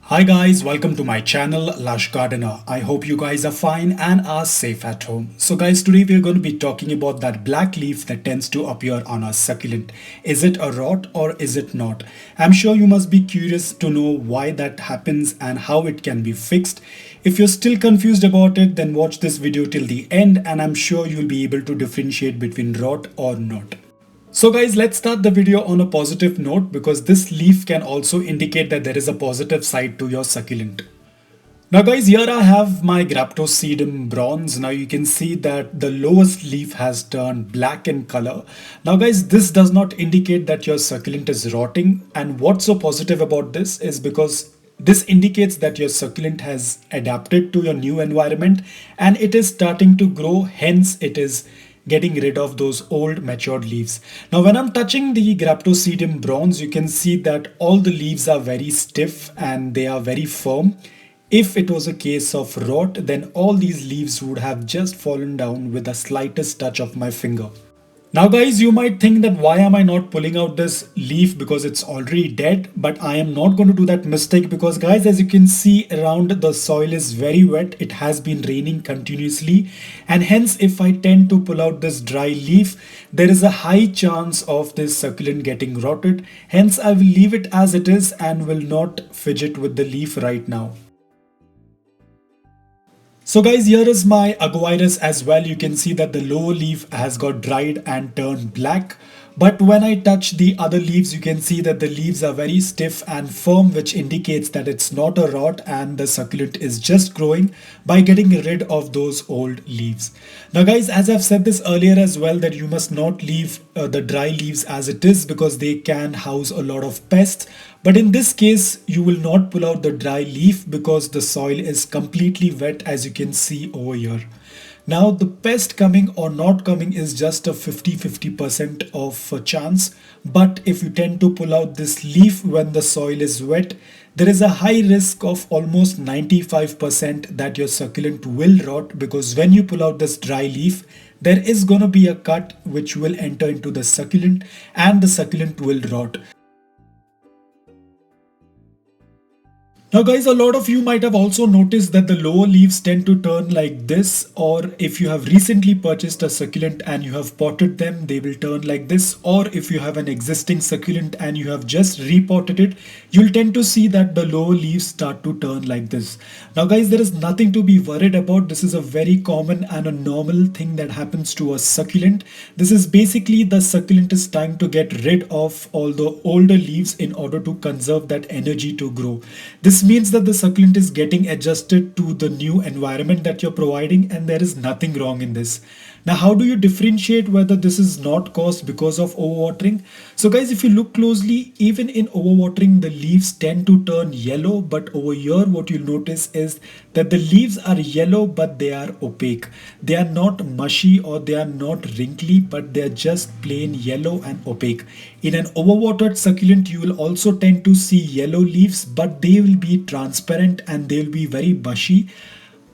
Hi guys, welcome to my channel Lush Gardener. I hope you guys are fine and are safe at home. So guys, today we're going to be talking about that black leaf that tends to appear on our succulent. Is it a rot or is it not? I'm sure you must be curious to know why that happens and how it can be fixed. If you're still confused about it, then watch this video till the end and I'm sure you'll be able to differentiate between rot or not. So guys, let's start the video on a positive note because this leaf can also indicate that there is a positive side to your succulent. Now guys, here I have my Graptosedum bronze. Now you can see that the lowest leaf has turned black in color. Now guys, this does not indicate that your succulent is rotting, and what's so positive about this is because this indicates that your succulent has adapted to your new environment and it is starting to grow, hence it is getting rid of those old matured leaves. Now when I'm touching the Graptosedum bronze, you can see that all the leaves are very stiff and they are very firm. If it was a case of rot, then all these leaves would have just fallen down with the slightest touch of my finger. Now guys, you might think that why am I not pulling out this leaf because it's already dead, but I am not going to do that mistake because guys, as you can see around, the soil is very wet. It has been raining continuously, and hence if I tend to pull out this dry leaf, there is a high chance of this succulent getting rotted. Hence I will leave it as it is and will not fidget with the leaf right now. So guys, here is my aguirus as well. You can see that the lower leaf has got dried and turned black. But when I touch the other leaves, you can see that the leaves are very stiff and firm, which indicates that it's not a rot and the succulent is just growing by getting rid of those old leaves. Now guys, as I've said this earlier as well, that you must not leave the dry leaves as it is because they can house a lot of pests. But in this case, you will not pull out the dry leaf because the soil is completely wet, as you can see over here. Now the pest coming or not coming is just a 50-50% of a chance, but if you tend to pull out this leaf when the soil is wet, there is a high risk of almost 95% that your succulent will rot, because when you pull out this dry leaf, there is going to be a cut which will enter into the succulent and the succulent will rot. Now guys, a lot of you might have also noticed that the lower leaves tend to turn like this, or if you have recently purchased a succulent and you have potted them, they will turn like this, or if you have an existing succulent and you have just repotted it, you'll tend to see that the lower leaves start to turn like this. Now guys, there is nothing to be worried about. This is a very common and a normal thing that happens to a succulent. This is basically the succulent is trying to get rid of all the older leaves in order to conserve that energy to grow. This means that the succulent is getting adjusted to the new environment that you're providing, and there is nothing wrong in this. Now, how do you differentiate whether this is not caused because of overwatering? So guys, if you look closely, even in overwatering, the leaves tend to turn yellow, but over here what you'll notice is that the leaves are yellow but they are opaque. They are not mushy or they are not wrinkly, but they are just plain yellow and opaque. In an overwatered succulent, you will also tend to see yellow leaves, but they will be transparent and they will be very bushy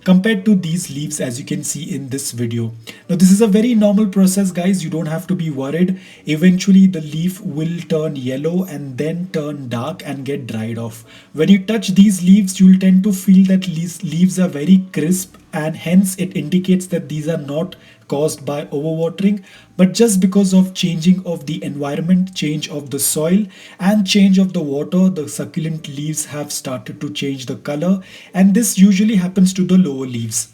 compared to these leaves, as you can see in this video. Now this is a very normal process guys, you don't have to be worried. Eventually the leaf will turn yellow and then turn dark and get dried off. When you touch these leaves, you'll tend to feel that these leaves are very crisp, and hence it indicates that these are not caused by overwatering, but just because of changing of the environment, change of the soil and change of the water, the succulent leaves have started to change the color, and this usually happens to the lower leaves.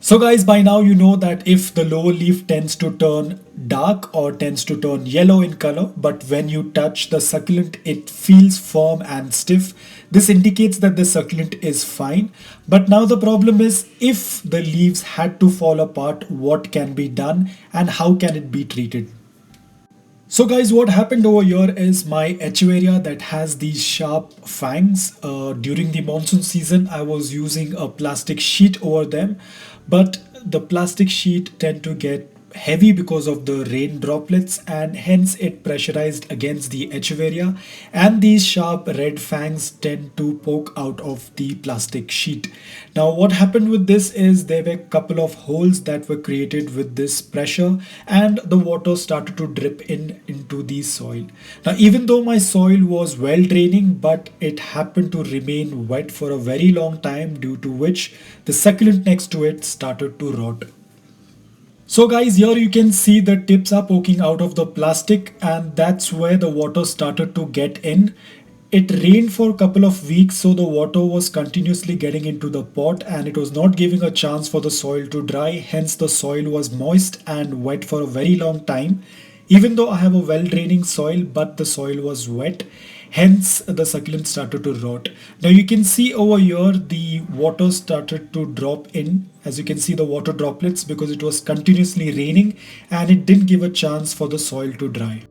So guys, by now you know that if the lower leaf tends to turn dark or tends to turn yellow in color, but when you touch the succulent it feels firm and stiff, this indicates that the succulent is fine. But now the problem is, if the leaves had to fall apart, what can be done and how can it be treated? So guys, what happened over here is my echeveria that has these sharp fangs. During the monsoon season, I was using a plastic sheet over them, but the plastic sheet tend to get heavy because of the rain droplets, and hence it pressurized against the echeveria, and these sharp red fangs tend to poke out of the plastic sheet. Now what happened with this is there were a couple of holes that were created with this pressure, and the water started to drip in into the soil. Now even though my soil was well draining, but it happened to remain wet for a very long time, due to which the succulent next to it started to rot. So guys, here you can see the tips are poking out of the plastic, and that's where the water started to get in. It rained for a couple of weeks, so the water was continuously getting into the pot and it was not giving a chance for the soil to dry. Hence the soil was moist and wet for a very long time. Even though I have a well draining soil, but the soil was wet. Hence the succulent started to rot. Now you can see over here the water started to drop in. As you can see the water droplets, because it was continuously raining and it didn't give a chance for the soil to dry.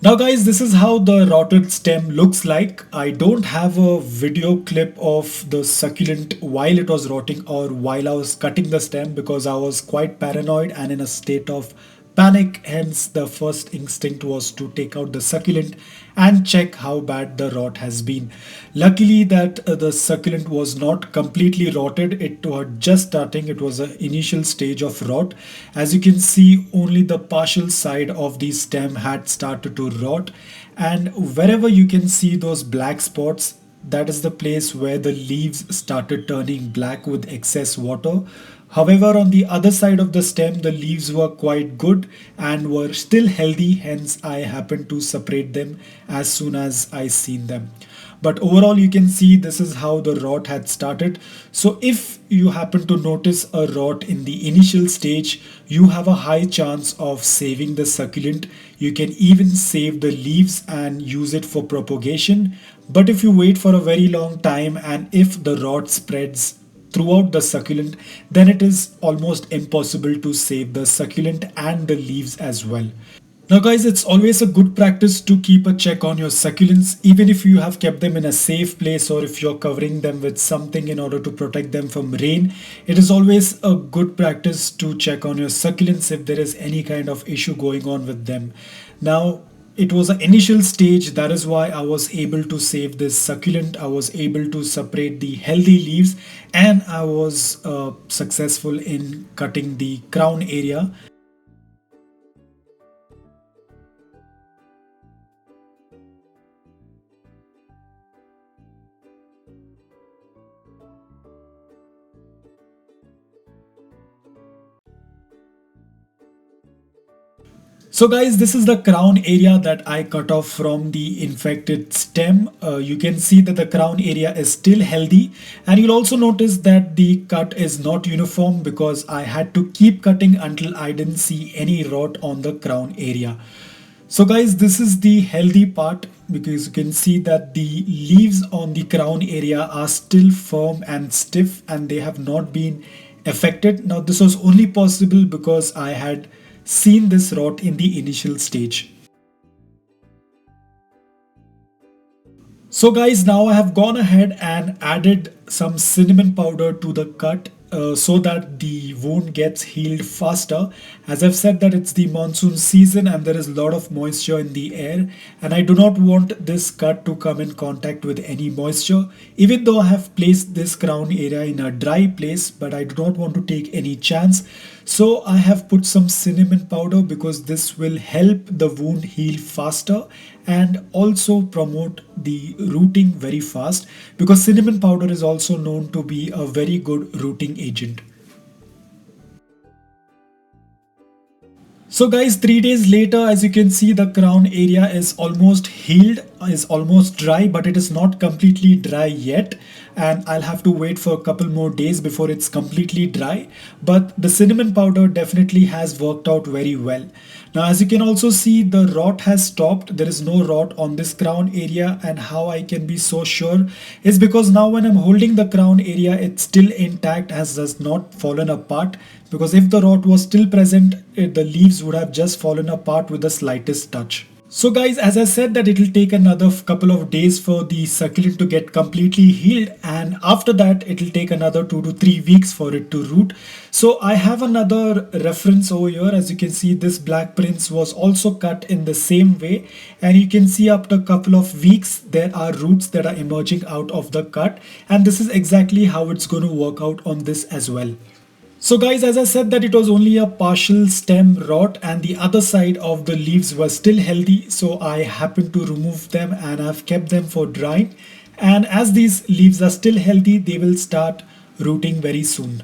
Now guys, this is how the rotted stem looks like. I don't have a video clip of the succulent while it was rotting or while I was cutting the stem, because I was quite paranoid and in a state of panic. Hence the first instinct was to take out the succulent and check how bad the rot has been. Luckily that the succulent was not completely rotted. It was just starting. It was an initial stage of rot. As you can see, only the partial side of the stem had started to rot, and wherever you can see those black spots, that is the place where the leaves started turning black with excess water. However, on the other side of the stem, the leaves were quite good and were still healthy. Hence, I happened to separate them as soon as I seen them. But overall, you can see this is how the rot had started. So if you happen to notice a rot in the initial stage, you have a high chance of saving the succulent. You can even save the leaves and use it for propagation. But if you wait for a very long time and if the rot spreads throughout the succulent, then it is almost impossible to save the succulent and the leaves as well. Now guys, it's always a good practice to keep a check on your succulents, even if you have kept them in a safe place or if you're covering them with something in order to protect them from rain. It is always a good practice to check on your succulents if there is any kind of issue going on with them. Now, it was an initial stage, that is why I was able to save this succulent. I was able to separate the healthy leaves, and I was successful in cutting the crown area. So guys, this is the crown area that I cut off from the infected stem. You can see that the crown area is still healthy, and you'll also notice that the cut is not uniform because I had to keep cutting until I didn't see any rot on the crown area. So guys, this is the healthy part, because you can see that the leaves on the crown area are still firm and stiff and they have not been affected. Now this was only possible because I had seen this rot in the initial stage. So guys, now I have gone ahead and added some cinnamon powder to the cut so that the wound gets healed faster. As I've said that it's the monsoon season and there is a lot of moisture in the air, and I do not want this cut to come in contact with any moisture. Even though I have placed this crown area in a dry place, but I do not want to take any chance. So I have put some cinnamon powder because this will help the wound heal faster and also promote the rooting very fast, because cinnamon powder is also known to be a very good rooting agent. So guys, 3 days later, as you can see, the crown area is almost healed, is almost dry, but it is not completely dry yet. And I'll have to wait for a couple more days before it's completely dry. But the cinnamon powder definitely has worked out very well. Now, as you can also see, the rot has stopped. There is no rot on this crown area. And how I can be so sure is because now when I'm holding the crown area, it's still intact, has not fallen apart. Because if the rot was still present, the leaves would have just fallen apart with the slightest touch. So guys, as I said that it will take another couple of days for the succulent to get completely healed, and after that it will take another 2 to 3 weeks for it to root. So I have another reference over here. As you can see, this black prince was also cut in the same way, and you can see after a couple of weeks there are roots that are emerging out of the cut, and this is exactly how it's going to work out on this as well. So guys, as I said that it was only a partial stem rot and the other side of the leaves were still healthy. So I happened to remove them and I've kept them for drying. And as these leaves are still healthy, they will start rooting very soon.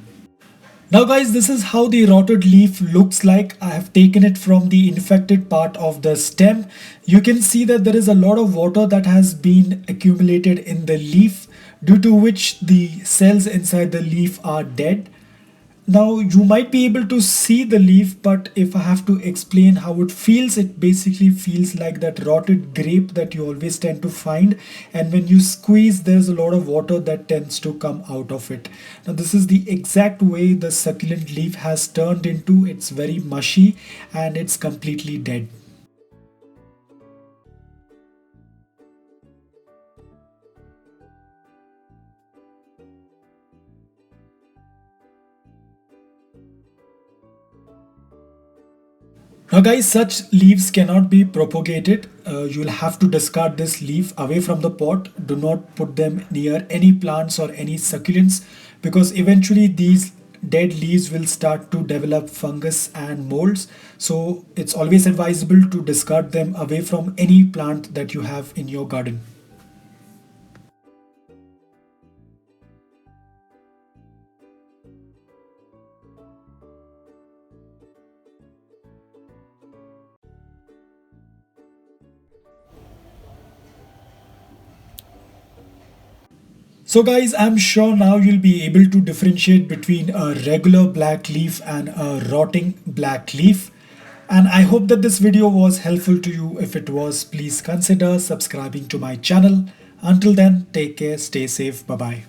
Now guys, this is how the rotted leaf looks like. I have taken it from the infected part of the stem. You can see that there is a lot of water that has been accumulated in the leaf, due to which the cells inside the leaf are dead. Now you might be able to see the leaf, but if I have to explain how it basically feels like that rotted grape that you always tend to find. And when you squeeze, there's a lot of water that tends to come out of it. Now this is the exact way the succulent leaf has turned into. It's very mushy and it's completely dead. Now guys, such leaves cannot be propagated. You'll have to discard this leaf away from the pot. Do not put them near any plants or any succulents, because eventually these dead leaves will start to develop fungus and molds. So it's always advisable to discard them away from any plant that you have in your garden. So guys, I'm sure now you'll be able to differentiate between a regular black leaf and a rotting black leaf. And I hope that this video was helpful to you. If it was, please consider subscribing to my channel. Until then, take care, stay safe, bye bye.